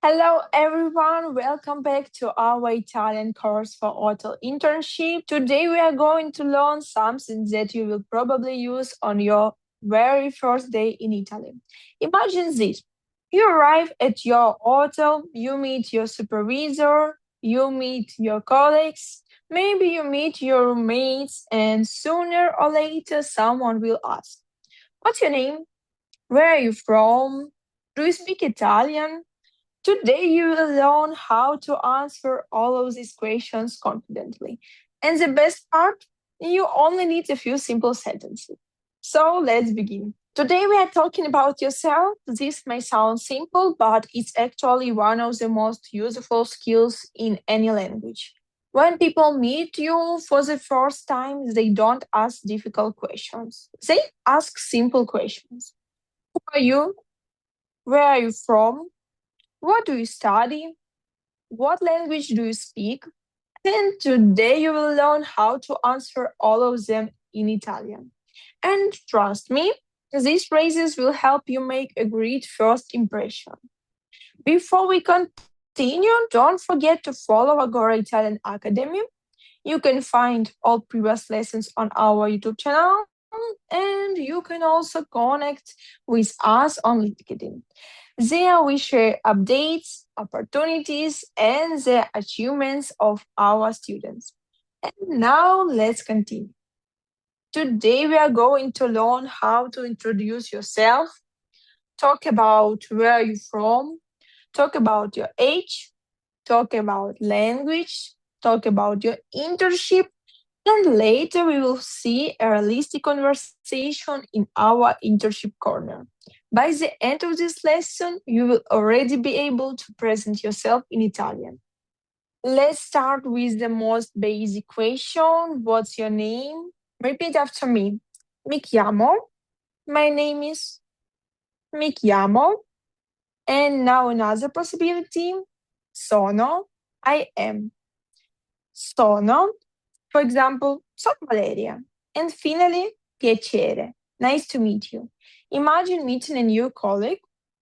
Hello, everyone. Welcome back to our Italian course for hotel internship. Today, we are going to learn something that you will probably use on your very first day in Italy. Imagine this. You arrive at your hotel, you meet your supervisor, you meet your colleagues, maybe you meet your roommates, and sooner or later, someone will ask, "What's your name? Where are you from? Do you speak Italian?" Today, you will learn how to answer all of these questions confidently. And the best part, you only need a few simple sentences. So let's begin. Today, we are talking about yourself. This may sound simple, but it's actually one of the most useful skills in any language. When people meet you for the first time, they don't ask difficult questions. They ask simple questions. Who are you? Where are you from? What do you study? What language do you speak? And today you will learn how to answer all of them in Italian. And trust me, these phrases will help you make a great first impression. Before we continue, don't forget to follow Agorà Italian Academy. You can find all previous lessons on our YouTube channel, and you can also connect with us on LinkedIn. There we share updates, opportunities, and the achievements of our students. And now let's continue. Today we are going to learn how to introduce yourself, talk about where you're from, talk about your age, talk about language, talk about your internship, and later we will see a realistic conversation in our internship corner. By the end of this lesson, you will already be able to present yourself in Italian. Let's start with the most basic question. What's your name? Repeat after me. Mi chiamo. My name is. Mi chiamo. And now another possibility. Sono. I am. Sono. For example, sono Valeria. And finally, piacere. Nice to meet you. Imagine meeting a new colleague.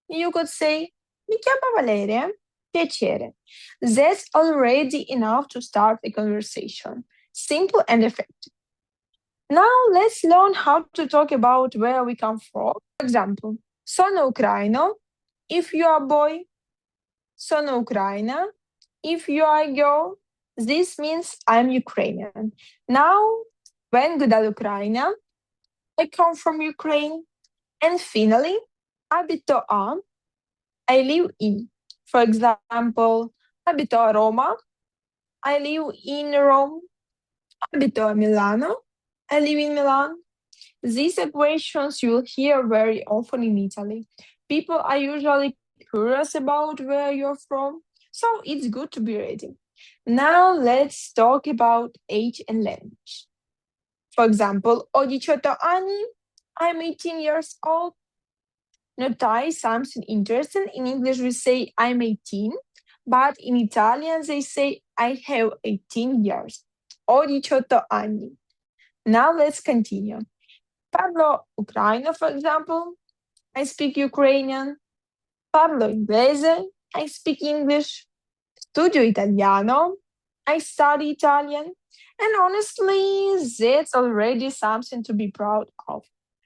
You could say, Mi chiamo Valeria. Piacere. That's already enough to start a conversation. Simple and effective. Now let's learn how to talk about where we come from. For example, sono ucraino if you are a boy. Sono ucraina if you are a girl. This means I'm Ukrainian. Now, vengo dall'Ucraina. I come from Ukraine. And finally, abito a. I live in. For example, abito a Roma. I live in Rome. Abito a Milano. I live in Milan. These equations you'll hear very often in Italy. People are usually curious about where you're from, so it's good to be ready. Now let's talk about age and language. For example, ho 18 anni, I'm 18 years old. Notai something interesting. In English, we say I'm 18, but in Italian, they say I have 18 years. Ho 18 anni. Now let's continue. Parlo ucraino, for example. I speak Ukrainian. Parlo inglese. I speak English. Studio italiano. I study Italian. And honestly, that's already something to be proud of.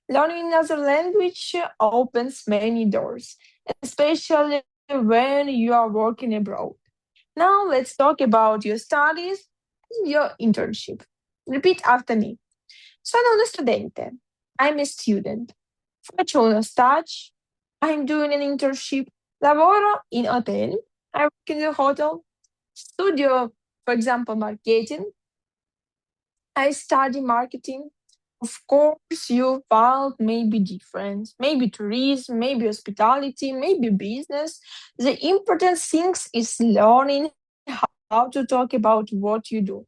Learning another language opens many doors, especially when you are working abroad. Now let's talk about your studies and your internship. Repeat after me. Sono uno studente. I'm a student. Faccio uno stage. I'm doing an internship. Lavoro in hotel. I work in the hotel. Studio, for example, marketing. I study marketing. Of course, your field may be different. Maybe tourism, maybe hospitality, maybe business. The important thing is learning how to talk about what you do.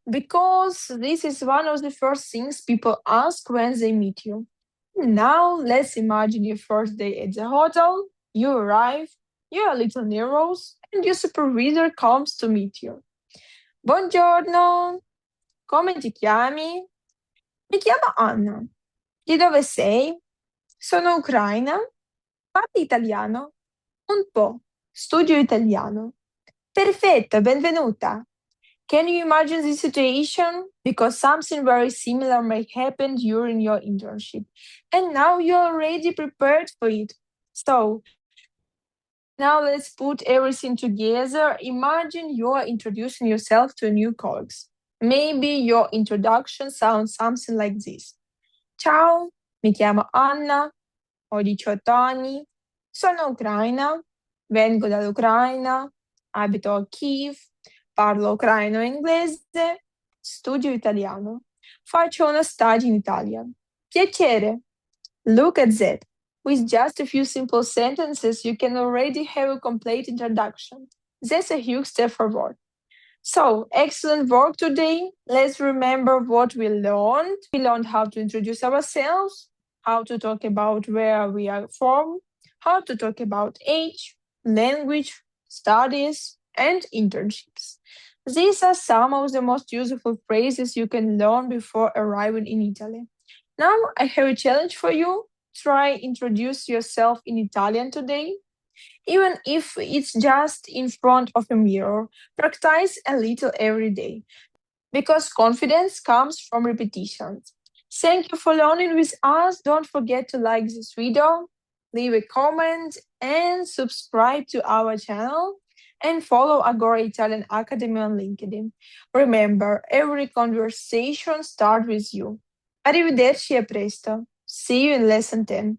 Because this is one of the first things people ask when they meet you. Now, let's imagine your first day at the hotel. You arrive, you're a little nervous, and your supervisor comes to meet you. Buongiorno, come ti chiami? Mi chiamo Anna. Di dove sei? Sono ucraina. Parli italiano? Un po'. Studio italiano. Perfetto, benvenuta. Can you imagine this situation? Because something very similar may happen during your internship. And now you're already prepared for it. So, now let's put everything together. Imagine you're introducing yourself to new colleagues. Maybe your introduction sounds something like this. Ciao, mi chiamo Anna, ho 18 anni, sono ucraina, vengo dall'Ucraina, abito a Kiev, parlo ucraino e inglese, studio italiano, faccio uno stage in Italia. Piacere. Look at that. With just a few simple sentences, you can already have a complete introduction. That's a huge step forward. So, excellent work today. Let's remember what we learned. We learned how to introduce ourselves, how to talk about where we are from, how to talk about age, language, studies, and internships. These are some of the most useful phrases you can learn before arriving in Italy. Now, I have a challenge for you. Try introduce yourself in Italian today. Even if it's just in front of a mirror, practice a little every day because confidence comes from repetitions. Thank you for learning with us. Don't forget to like this video, leave a comment, and subscribe to our channel. And follow Agorà Italian Academy on LinkedIn. Remember, every conversation starts with you. Arrivederci e a presto. See you in lesson 10.